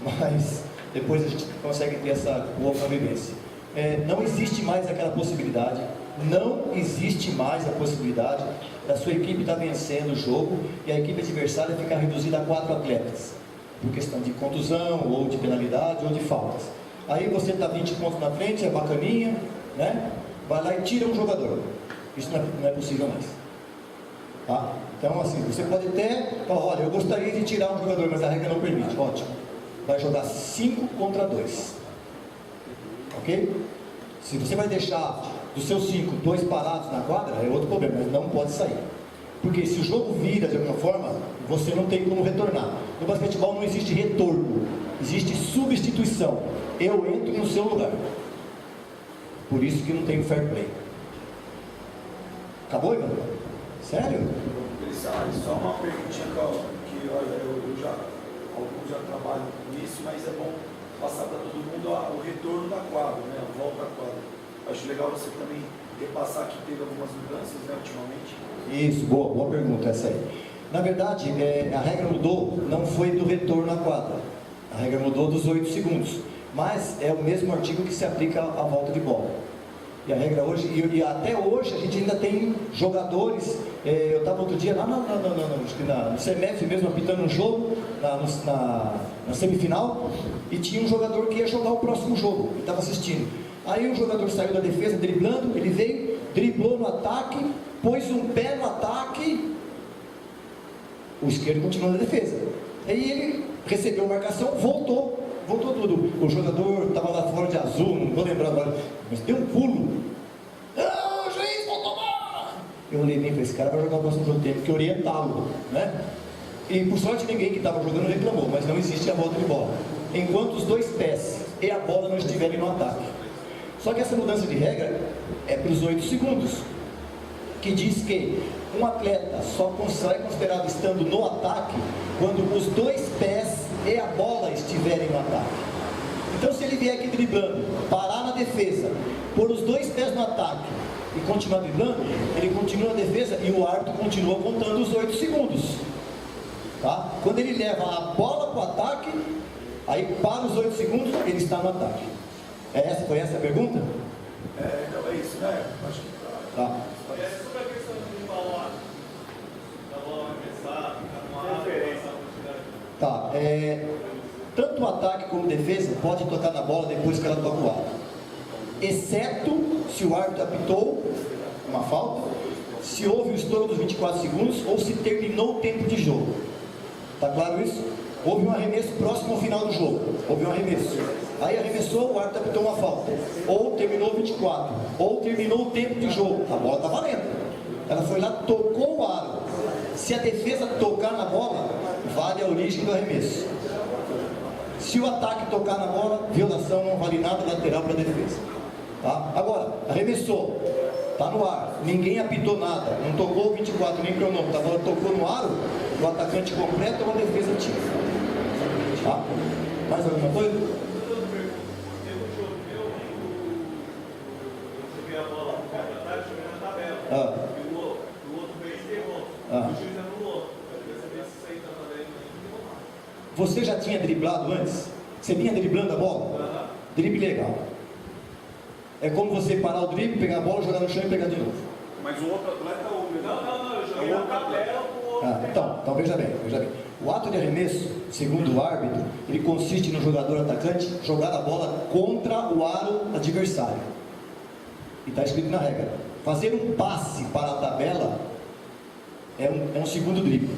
mas depois a gente consegue ter essa boa convivência. Não existe mais aquela possibilidade, não existe mais a possibilidade da sua equipe estar vencendo o jogo e a equipe adversária ficar reduzida a 4 atletas, por questão de contusão, ou de penalidade, ou de faltas. Aí você está 20 pontos na frente, é bacaninha, né? Vai lá e tira um jogador. Isso não é possível mais. Tá? Então assim, você pode até falar, olha, eu gostaria de tirar um jogador, mas a regra não permite. Ótimo. Vai jogar 5 contra 2. Ok? Se você vai deixar dos seus 5, 2 parados na quadra, é outro problema, mas não pode sair. Porque se o jogo vira de alguma forma, você não tem como retornar. No basquetebol não existe retorno, existe substituição. Eu entro no seu lugar. Por isso que não tem fair play. Acabou, Ivan? Sério? Só uma perguntinha que eu já trabalho com isso, mas é bom passar para todo mundo o retorno da quadra, né? A volta à quadra. Acho legal você também repassar que teve algumas mudanças, né, ultimamente. Isso, boa pergunta essa aí. Na verdade, a regra mudou, não foi do retorno à quadra. A regra mudou dos 8 segundos. Mas é o mesmo artigo que se aplica à volta de bola. E a regra hoje, e até hoje a gente ainda tem jogadores. Eu estava outro dia lá no CMF mesmo, apitando um jogo, na semifinal, e tinha um jogador que ia jogar o próximo jogo, ele estava assistindo. Aí o jogador saiu da defesa driblando, ele veio, driblou no ataque, pôs um pé no ataque, o esquerdo continuou na defesa. Aí ele recebeu marcação, voltou tudo. O jogador estava lá fora de azul, não vou lembrar agora, mas deu um pulo. O juiz voltou lá! Eu olhei bem para esse cara, vai jogar o próximo jogo, tem que orientá-lo, né? E por sorte ninguém que estava jogando reclamou, mas não existe a volta de bola enquanto os 2 pés e a bola não estiverem no ataque. Só que essa mudança de regra é para os 8 segundos, que diz que um atleta só é considerado estando no ataque quando os 2 pés e a bola estiverem no ataque. Então se ele vier aqui driblando, parar na defesa, pôr os 2 pés no ataque e continuar driblando, ele continua na defesa e o árbitro continua contando os 8 segundos. Tá? Quando ele leva a bola para o ataque, aí para os 8 segundos, ele está no ataque. Foi essa a pergunta? Não é isso, né? Acho que tá. É sobre a questão de falar da bola arremessada, uma referência. Tá, tanto o ataque como defesa pode tocar na bola depois que ela toca o ar, exceto se o árbitro apitou uma falta, se houve o estouro dos 24 segundos ou se terminou o tempo de jogo. Tá claro isso? Houve um arremesso próximo ao final do jogo. Houve um arremesso. Aí arremessou, o árbitro apitou uma falta. Ou terminou 24. Ou terminou o tempo de jogo. A bola está valendo. Ela foi lá, tocou o aro. Se a defesa tocar na bola, vale a origem do arremesso. Se o ataque tocar na bola, violação, não vale nada, lateral para a defesa. Tá? Agora, arremessou. Está no ar. Ninguém apitou nada. Não tocou o 24, nem cronômetro. A bola tocou no aro, o atacante completa ou a defesa tira. Tá? Mais alguma coisa? E o outro fez e errou. O juiz anulou. Você já tinha driblado antes? Você vinha driblando a bola? Drible legal. É como você parar o drible, pegar a bola, jogar no chão e pegar de novo. Mas o outro atleta ou o mesmo? Não, eu joguei na tabela com o outro. Então veja bem. O ato de arremesso, segundo o árbitro, ele consiste no jogador atacante jogar a bola contra o aro adversário. E está escrito na regra. Fazer um passe para a tabela é um segundo drible.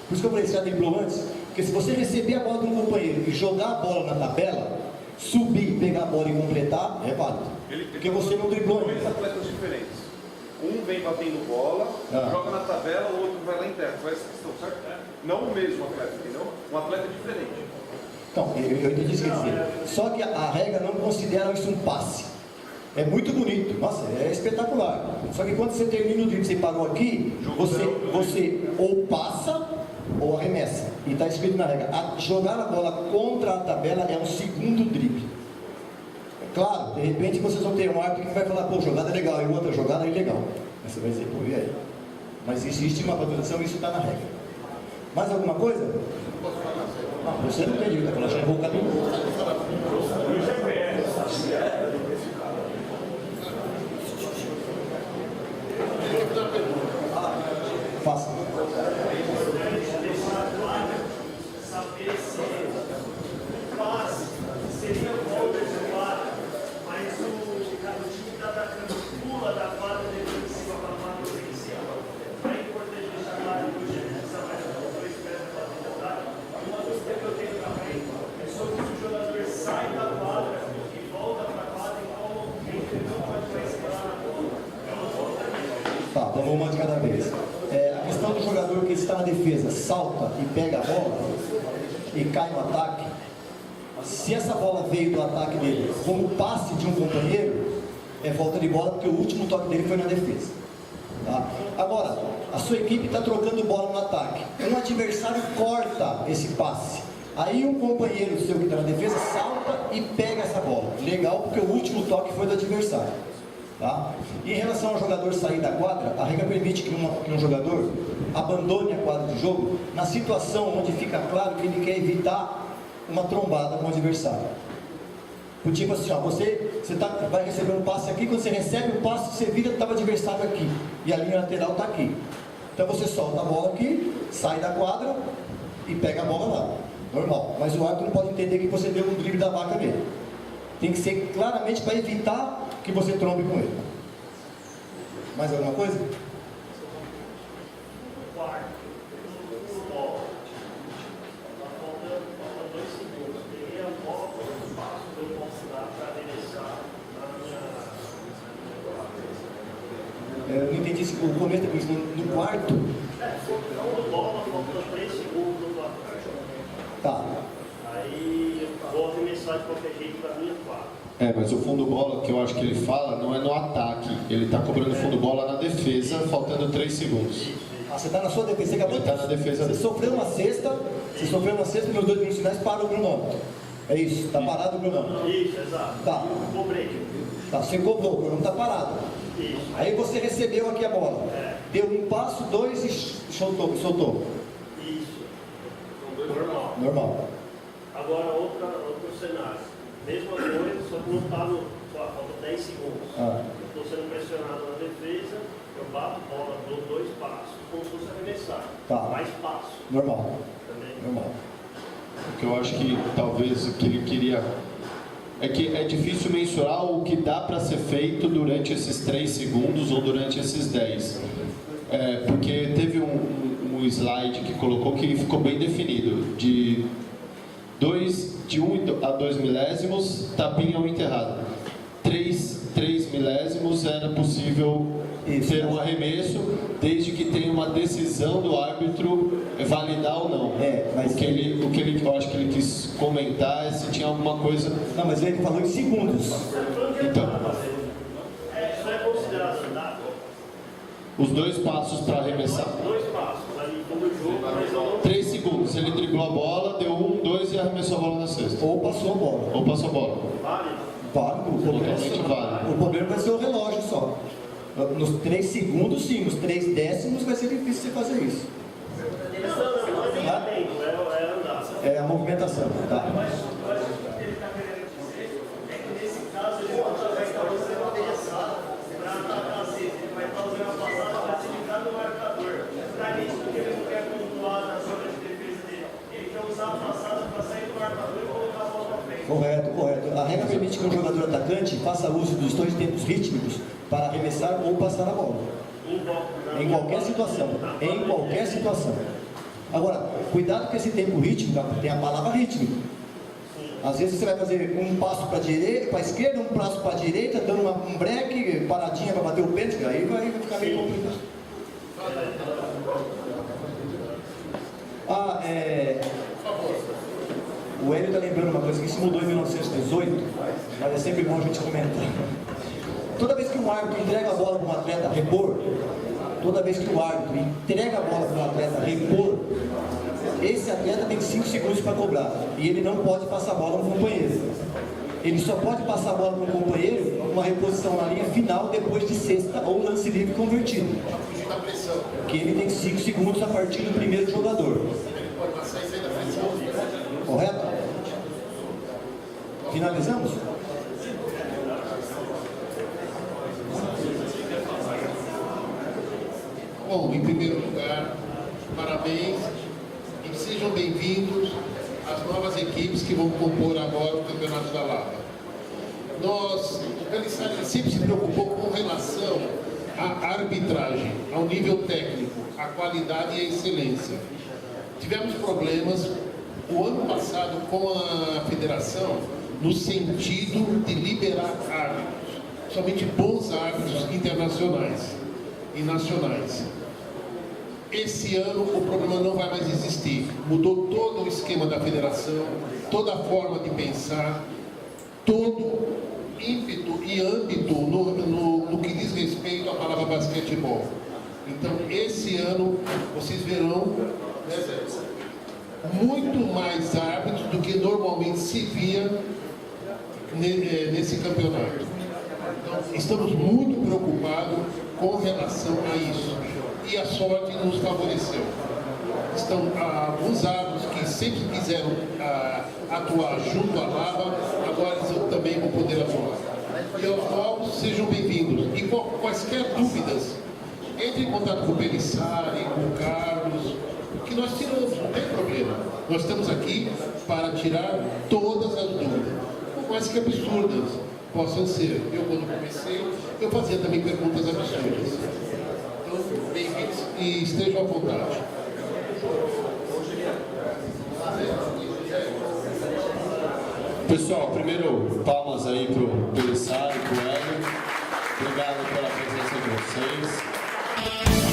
Por isso que eu falei, você já driblou antes? Porque se você receber a bola de um companheiro e jogar a bola na tabela, subir, pegar a bola e completar, é válido. Porque você não driblou ainda. Dois atletas diferentes. Um vem batendo bola, joga na tabela, o outro vai lá em terra. Faz essa questão, certo? Não o mesmo atleta, entendeu? Um atleta diferente. Então, eu entendi isso que quer dizer. Só que a regra não considera isso um passe. É muito bonito, nossa, é espetacular. Só que quando você termina o drible, você parou aqui, você ou passa ou arremessa. E está escrito na regra, jogar a bola contra a tabela é um segundo drible. Claro, de repente vocês vão ter um árbitro que vai falar, pô, jogada é legal, e outra jogada é ilegal. Aí você vai dizer, pô, e aí? Mas existe uma padronização e isso está na regra. Mais alguma coisa? Não, você não tem dúvida, ela já errou o caminho. Faça. Saber se passe seria bom reservar, mas o time está atacando pula da quadra defensiva para a quadra ofensiva. É importante deixar claro que hoje essa mais dois pés para tentar. Uma dúvida que eu tenho também é sobre se o jogador sai da quadra e volta para a quadra, então ele não pode mais escalar na bola. Tá, então vamos uma de cada vez. A questão do jogador que está na defesa salta e pega a bola e cai no ataque, se essa bola veio do ataque dele como passe de um companheiro, é volta de bola, porque o último toque dele foi na defesa. Tá? Agora, a sua equipe está trocando bola no ataque, um adversário corta esse passe, aí um companheiro seu que está na defesa salta e pega essa bola. Legal, porque o último toque foi do adversário. Tá? E em relação ao jogador sair da quadra, a regra permite que um jogador abandone a quadra de jogo na situação onde fica claro que ele quer evitar uma trombada com o adversário. O tipo assim, ó, você vai receber um passe aqui, quando você recebe o passe, você vira para o adversário aqui, e a linha lateral está aqui. Então você solta a bola aqui, sai da quadra e pega a bola lá. Normal. Mas o árbitro não pode entender que você deu um drible da vaca nele. Tem que ser claramente para evitar que você trombe com ele. Mais alguma coisa? Quarto, bola. Falta 2 segundos. Teria a bola para o espaço que eu posso dar para arremessar na minha. Eu não entendi o começo da coisa. No quarto? Falta bola, falta 3 segundos no quarto. Tá. Aí eu vou arremessar de qualquer jeito para a minha quadra. Mas o fundo bola que eu acho que ele fala não é no ataque, ele está cobrando fundo bola na defesa, faltando 3 segundos. Você está na sua defesa, você acabou de... Ele está na defesa. Você sofreu uma cesta, nos 2 minutos finais para o cronômetro. É isso, está parado o cronômetro. Isso, exato. Tá. Cobrei. Tá, você cobrou, o cronômetro está parado. Isso. Aí você recebeu aqui a bola. Deu um passo, 2 e soltou. Isso. Normal. Agora outro cenário. Mesma coisa, só que não está no. Falta 10 segundos. Estou sendo pressionado na defesa, eu bato bola, dou 2 passos, como se fosse arremessar. Tá. Mais passo. Normal. Também. Normal. O que eu acho que talvez o que ele queria é que é difícil mensurar o que dá para ser feito durante esses 3 segundos ou durante esses 10. Porque teve um slide que colocou que ficou bem definido, de 1 a 2 milésimos, tapinha ou enterrado. 3 milésimos era possível ter um arremesso, desde que tenha uma decisão do árbitro validar ou não. Mas o que ele, eu acho que ele quis comentar é se tinha alguma coisa... Não, mas ele falou em segundos. Então... Isso é considerado andar? Os 2 passos para arremessar. 2 passos, ali no jogo, mas não... 3 segundos, ele driblou a bola, deu 1, 2 e arremessou a bola na cesta. Ou passou a bola. Válido? O problema vai ser o relógio só. Nos 3 segundos, sim. Nos 3 décimos vai ser difícil você fazer isso. É a movimentação. Tá? Mas o que ele está querendo dizer é que nesse caso ele não vai estar usando a passada para atacar a cesta. Ele vai estar usando a passada para facilitar no marcador. Para isso, porque ele não quer pontuar na zona de defesa dele. Ele quer usar a passada para sair do marcador e colocar a bola para frente. Correto. A regra permite que um jogador atacante faça uso dos 2 tempos rítmicos para arremessar ou passar a bola. Em qualquer situação. Em qualquer situação. Agora, cuidado com esse tempo rítmico, tem a palavra rítmico. Às vezes você vai fazer um passo para a esquerda, um passo para a direita, dando um break, paradinha para bater o pênalti, aí vai ficar meio complicado. O Hélio está lembrando uma coisa que isso mudou em 1918, mas é sempre bom a gente comentar. Toda vez que um árbitro entrega a bola para um atleta repor, esse atleta tem 5 segundos para cobrar e ele não pode passar a bola no companheiro. Ele só pode passar a bola para o companheiro uma reposição na linha final depois de cesta ou lance livre convertido. Que ele tem 5 segundos a partir do primeiro jogador. Correto? Finalizamos? Bom, em primeiro lugar, parabéns e sejam bem-vindos às novas equipes que vão compor agora o Campeonato da Lava. O Pelissari sempre se preocupou com relação à arbitragem, ao nível técnico, à qualidade e à excelência. Tivemos problemas o ano passado com a federação no sentido de liberar árbitros, somente bons árbitros internacionais e nacionais. Esse ano o problema não vai mais existir. Mudou todo o esquema da federação, toda a forma de pensar, todo ímpeto e âmbito no que diz respeito à palavra basquetebol. Então, esse ano, vocês verão, né, muito mais árbitros do que normalmente se via nesse campeonato. Então, estamos muito preocupados com relação a isso. E a sorte nos favoreceu. Estão alguns árbitros que sempre quiseram atuar junto à Lava, agora eles também vão poder atuar. E aos novos, sejam bem-vindos. E quaisquer dúvidas, entre em contato com o Pelissari, com o Carlos, que nós tiramos, não tem problema. Nós estamos aqui para tirar todas as dúvidas, por mais que absurdas possam ser. Eu, quando comecei, eu fazia também perguntas absurdas. Então, bem-vindos e estejam à vontade. Pessoal, primeiro, palmas aí para o Pelissari, para o Hélio. Obrigado pela presença de vocês.